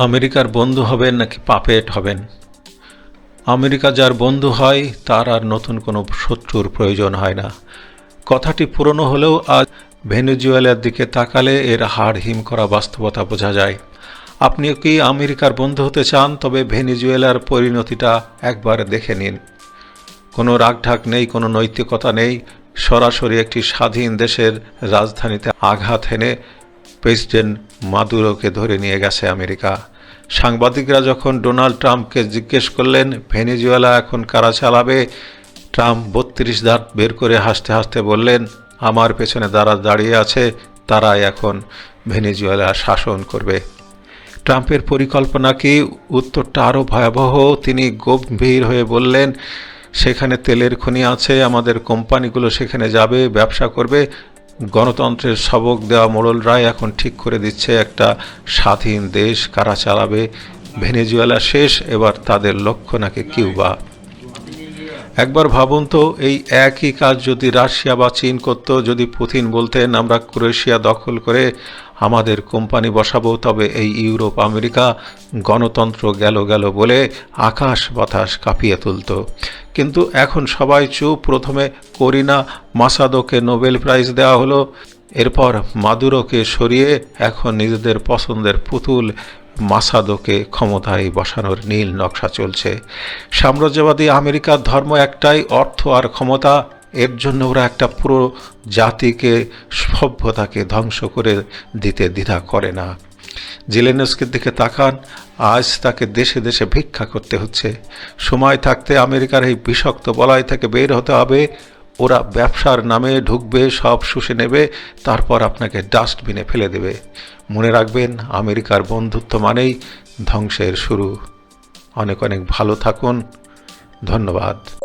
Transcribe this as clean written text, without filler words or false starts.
আমেরিকার বন্ধু হবেন নাকি পাপেট হবেন? আমেরিকা যার বন্ধু হয় তার আর নতুন কোনো শত্রুর প্রয়োজন হয় না। কথাটি পুরনো হলেও আজ ভেনেজুয়েলার দিকে তাকালে এর হাড় হিম করা বাস্তবতা বোঝা যায়। আপনিও কি আমেরিকার বন্ধু হতে চান? তবে ভেনেজুয়েলার পরিণতিটা একবার দেখে নিন। কোনো রাগঢাক নেই, কোনো নৈতিকতা নেই, সরাসরি একটি স্বাধীন দেশের রাজধানীতে আঘাত হেনে প্রেসিডেন্ট মাদুরোকে ধরে নিয়ে গেছে আমেরিকা। সাংবাদিকরা যখন ডোনাল্ড ট্রাম্পকে জিজ্ঞেস করলেন ভেনেজুয়েলা এখন কারা চালাবে, ট্রাম্প ৩২ দাঁত বের করে হাসতে হাসতে বললেন, আমার পেছনে যারা দাঁড়িয়ে আছে তারাই এখন ভেনেজুয়েলা শাসন করবে। ট্রাম্পের পরিকল্পনা কি? উত্তরটা আরও ভয়াবহ। তিনি গম্ভীর হয়ে বললেন, সেখানে তেলের খনি আছে, আমাদের কোম্পানিগুলো সেখানে যাবে, ব্যবসা করবে। গণতন্ত্রের সবক দেওয়া মোড়লরাই এখন ঠিক করে দিচ্ছে একটা স্বাধীন দেশ কারা চালাবে। ভেনেজুয়েলা শেষ, এবার তাদের লক্ষ্য নাকি কিউবা। একবার ভাবুন তো, এই একই কাজ যদি রাশিয়া বা চীন করত, যদি পুতিন বলতেন আমরা ক্রোয়েশিয়া দখল করে আমাদের কোম্পানি বসাবো, তবে এই ইউরোপ আমেরিকা গণতন্ত্র গেল গেল বলে আকাশ বাতাস কাঁপিয়ে তুলত। কিন্তু এখন সবাই চুপ। প্রথমে করিনা মাসাদোকে নোবেল প্রাইজ দেওয়া হলো, এরপর মাদুরোকে সরিয়ে এখন নিজেদের পছন্দের পুতুল মাসাদোকে ক্ষমতায় বসানোর নীল নকশা চলছে। সাম্রাজ্যবাদী আমেরিকার ধর্ম একটাই, অর্থ আর ক্ষমতা। এর জন্য ওরা একটা পুরো জাতিকে, সভ্যতাকে ধ্বংস করে দিতে দ্বিধা করে না। জেলেনস্কির দিকে তাকান, আজ তাকে দেশে দেশে ভিক্ষা করতে হচ্ছে। সময় থাকতে আমেরিকার এই বিষাক্ত বলয় থেকে বের হতে হবে। ওরা ব্যবসার নামে ঢুকবে, সব শুষে নেবে, তারপর আপনাকে ডাস্টবিনে ফেলে দেবে। মনে রাখবেন, আমেরিকার বন্ধুত্ব মানেই ধ্বংসের শুরু। অনেক অনেক ভালো থাকুন। ধন্যবাদ।